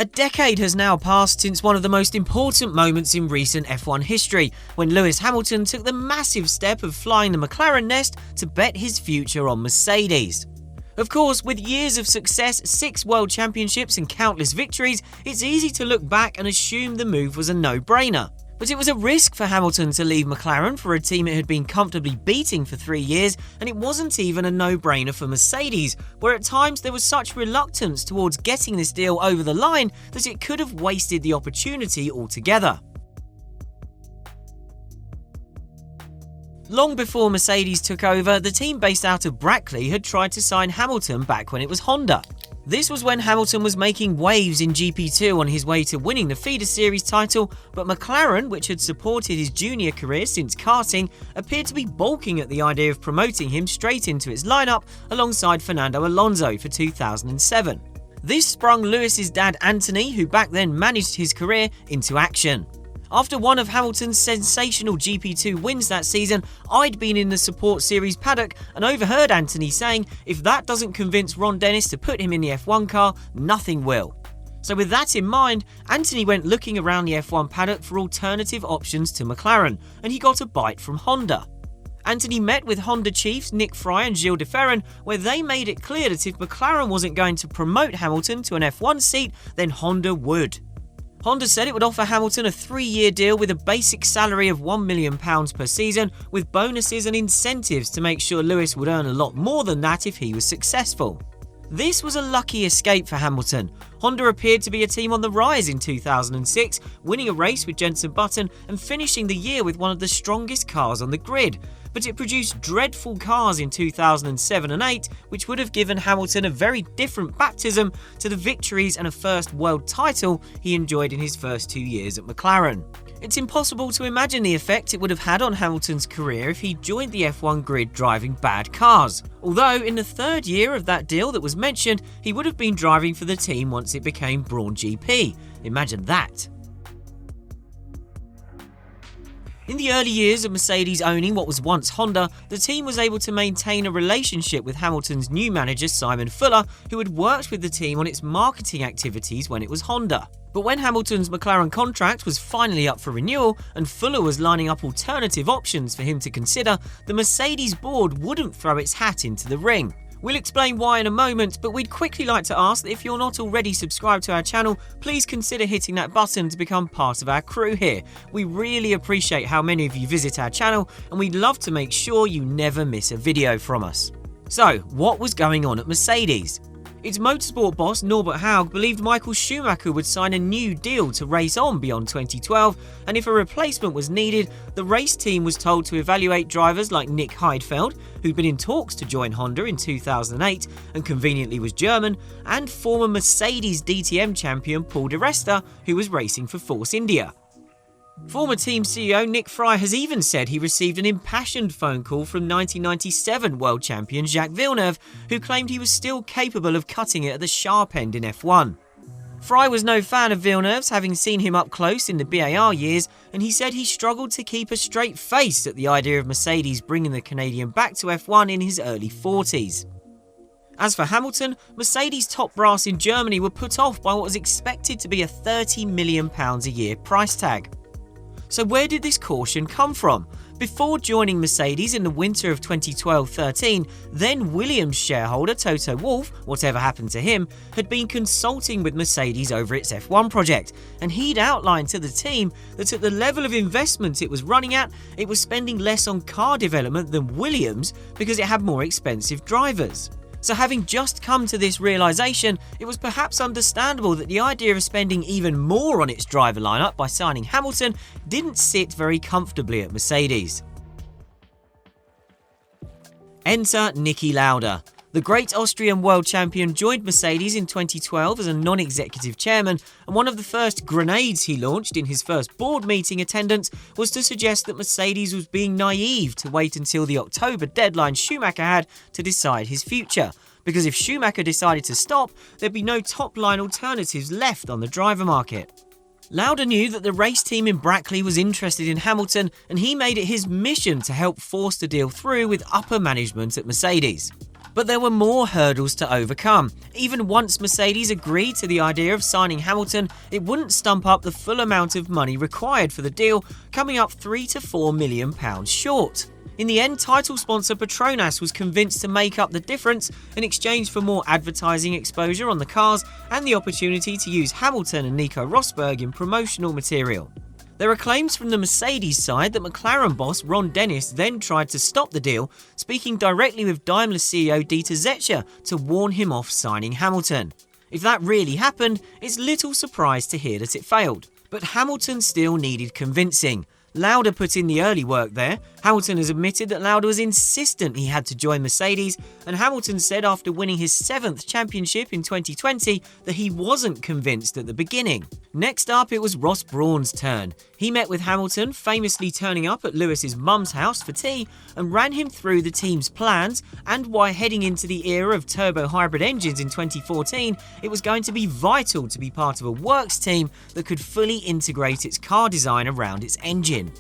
A decade has now passed since one of the most important moments in recent F1 history, when Lewis Hamilton took the massive step of flying the McLaren nest to bet his future on Mercedes. Of course, with years of success, 6 world championships and countless victories, it's easy to look back and assume the move was a no-brainer. But it was a risk for Hamilton to leave McLaren for a team it had been comfortably beating for 3 years, and it wasn't even a no-brainer for Mercedes, where at times there was such reluctance towards getting this deal over the line that it could have wasted the opportunity altogether. Long before Mercedes took over, the team based out of Brackley had tried to sign Hamilton back when it was Honda. This was when Hamilton was making waves in GP2 on his way to winning the Feeder Series title, but McLaren, which had supported his junior career since karting, appeared to be balking at the idea of promoting him straight into its lineup alongside Fernando Alonso for 2007. This sprung Lewis's dad Anthony, who back then managed his career, into action. After one of Hamilton's sensational GP2 wins that season, I'd been in the Support Series paddock and overheard Anthony saying, if that doesn't convince Ron Dennis to put him in the F1 car, nothing will. So with that in mind, Anthony went looking around the F1 paddock for alternative options to McLaren, and he got a bite from Honda. Anthony met with Honda chiefs Nick Fry and Gilles de Ferran, where they made it clear that if McLaren wasn't going to promote Hamilton to an F1 seat, then Honda would. Honda said it would offer Hamilton a 3-year deal with a basic salary of £1 million per season, with bonuses and incentives to make sure Lewis would earn a lot more than that if he was successful. This was a lucky escape for Hamilton. Honda appeared to be a team on the rise in 2006, winning a race with Jenson Button and finishing the year with one of the strongest cars on the grid. But it produced dreadful cars in 2007 and 8, which would have given Hamilton a very different baptism to the victories and a first world title he enjoyed in his first 2 years at McLaren. It's impossible to imagine the effect it would have had on Hamilton's career if he joined the F1 grid driving bad cars. Although in the 3rd year of that deal that was mentioned, he would have been driving for the team once it became Brawn GP. Imagine that. In the early years of Mercedes owning what was once Honda, the team was able to maintain a relationship with Hamilton's new manager Simon Fuller, who had worked with the team on its marketing activities when it was Honda. But when Hamilton's McLaren contract was finally up for renewal and Fuller was lining up alternative options for him to consider, the Mercedes board wouldn't throw its hat into the ring. We'll explain why in a moment, but we'd quickly like to ask that if you're not already subscribed to our channel, please consider hitting that button to become part of our crew here. We really appreciate how many of you visit our channel, and we'd love to make sure you never miss a video from us. So, what was going on at Mercedes? Its motorsport boss, Norbert Haug, believed Michael Schumacher would sign a new deal to race on beyond 2012, and if a replacement was needed, the race team was told to evaluate drivers like Nick Heidfeld, who'd been in talks to join Honda in 2008 and conveniently was German, and former Mercedes DTM champion Paul di Resta, who was racing for Force India. Former team CEO Nick Fry has even said he received an impassioned phone call from 1997 world champion Jacques Villeneuve, who claimed he was still capable of cutting it at the sharp end in F1. Fry was no fan of Villeneuve's, having seen him up close in the BAR years, and he said he struggled to keep a straight face at the idea of Mercedes bringing the Canadian back to F1 in his early 40s. As for Hamilton, Mercedes' top brass in Germany were put off by what was expected to be a £30 million a year price tag. So where did this caution come from? Before joining Mercedes in the winter of 2012-13, then Williams shareholder Toto Wolff, whatever happened to him, had been consulting with Mercedes over its F1 project, and he'd outlined to the team that at the level of investment it was running at, it was spending less on car development than Williams because it had more expensive drivers. So having just come to this realisation, it was perhaps understandable that the idea of spending even more on its driver lineup by signing Hamilton didn't sit very comfortably at Mercedes. Enter Niki Lauda. The great Austrian world champion joined Mercedes in 2012 as a non-executive chairman, and one of the first grenades he launched in his first board meeting attendance was to suggest that Mercedes was being naive to wait until the October deadline Schumacher had to decide his future, because if Schumacher decided to stop, there'd be no top-line alternatives left on the driver market. Lauda knew that the race team in Brackley was interested in Hamilton, and he made it his mission to help force the deal through with upper management at Mercedes. But there were more hurdles to overcome. Even once Mercedes agreed to the idea of signing Hamilton, it wouldn't stump up the full amount of money required for the deal, coming up £3 to £4 million short. In the end, title sponsor Petronas was convinced to make up the difference in exchange for more advertising exposure on the cars and the opportunity to use Hamilton and Nico Rosberg in promotional material. There are claims from the Mercedes side that McLaren boss Ron Dennis then tried to stop the deal, speaking directly with Daimler CEO Dieter Zetsche to warn him off signing Hamilton. If that really happened, it's little surprise to hear that it failed. But Hamilton still needed convincing. Lauda put in the early work there. Hamilton has admitted that Lauda was insistent he had to join Mercedes, and Hamilton said after winning his 7th championship in 2020 that he wasn't convinced at the beginning. Next up, it was Ross Brawn's turn. He met with Hamilton, famously turning up at Lewis's mum's house for tea, and ran him through the team's plans and why heading into the era of turbo hybrid engines in 2014, it was going to be vital to be part of a works team that could fully integrate its car design around its engine.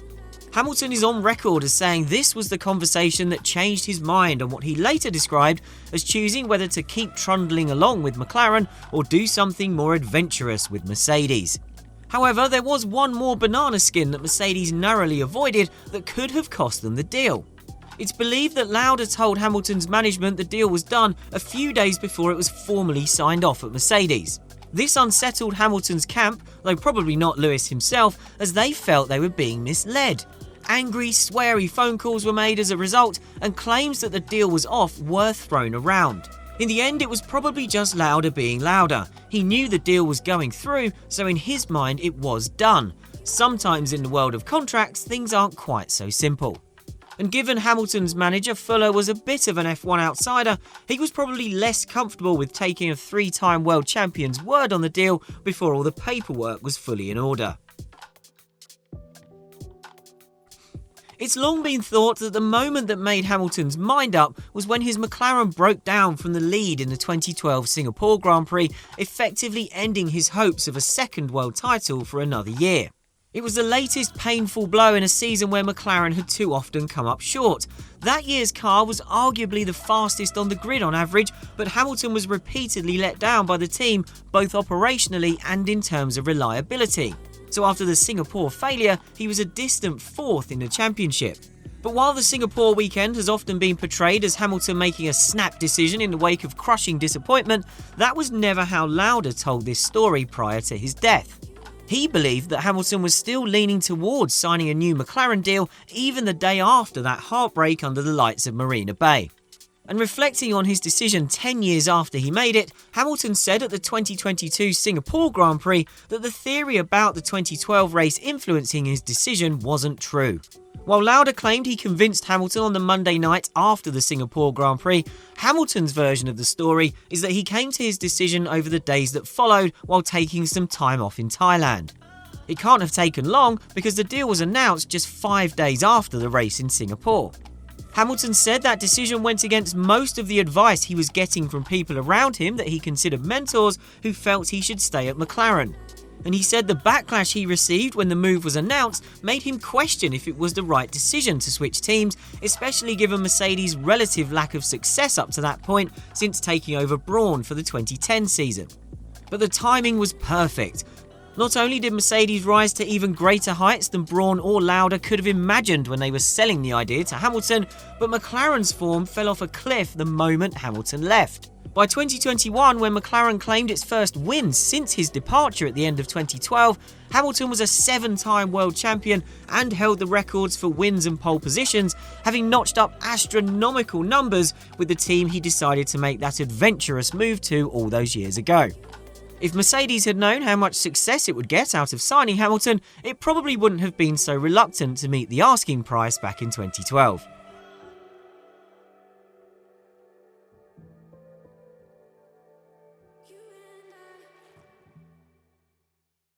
Hamilton is on record as saying this was the conversation that changed his mind on what he later described as choosing whether to keep trundling along with McLaren or do something more adventurous with Mercedes. However, there was one more banana skin that Mercedes narrowly avoided that could have cost them the deal. It's believed that Lauda told Hamilton's management the deal was done a few days before it was formally signed off at Mercedes. This unsettled Hamilton's camp, though probably not Lewis himself, as they felt they were being misled. Angry, sweary phone calls were made as a result, and claims that the deal was off were thrown around. In the end, it was probably just Lauda being Lauda. He knew the deal was going through, so in his mind it was done. Sometimes in the world of contracts, things aren't quite so simple. And given Hamilton's manager Fuller was a bit of an F1 outsider, he was probably less comfortable with taking a 3-time world champion's word on the deal before all the paperwork was fully in order. It's long been thought that the moment that made Hamilton's mind up was when his McLaren broke down from the lead in the 2012 Singapore Grand Prix, effectively ending his hopes of a second world title for another year. It was the latest painful blow in a season where McLaren had too often come up short. That year's car was arguably the fastest on the grid on average, but Hamilton was repeatedly let down by the team, both operationally and in terms of reliability. So after the Singapore failure, he was a distant 4th in the championship. But while the Singapore weekend has often been portrayed as Hamilton making a snap decision in the wake of crushing disappointment, that was never how Lauda told this story prior to his death. He believed that Hamilton was still leaning towards signing a new McLaren deal even the day after that heartbreak under the lights of Marina Bay. And reflecting on his decision 10 years after he made it, Hamilton said at the 2022 Singapore Grand Prix that the theory about the 2012 race influencing his decision wasn't true. While Lauda claimed he convinced Hamilton on the Monday night after the Singapore Grand Prix, Hamilton's version of the story is that he came to his decision over the days that followed while taking some time off in Thailand. It can't have taken long because the deal was announced just 5 days after the race in Singapore. Hamilton said that decision went against most of the advice he was getting from people around him that he considered mentors who felt he should stay at McLaren. And he said the backlash he received when the move was announced made him question if it was the right decision to switch teams, especially given Mercedes' relative lack of success up to that point since taking over Brawn for the 2010 season. But the timing was perfect. Not only did Mercedes rise to even greater heights than Brawn or Lauda could have imagined when they were selling the idea to Hamilton, but McLaren's form fell off a cliff the moment Hamilton left. By 2021, when McLaren claimed its first win since his departure at the end of 2012, Hamilton was a 7-time world champion and held the records for wins and pole positions, having notched up astronomical numbers with the team he decided to make that adventurous move to all those years ago. If Mercedes had known how much success it would get out of signing Hamilton, it probably wouldn't have been so reluctant to meet the asking price back in 2012.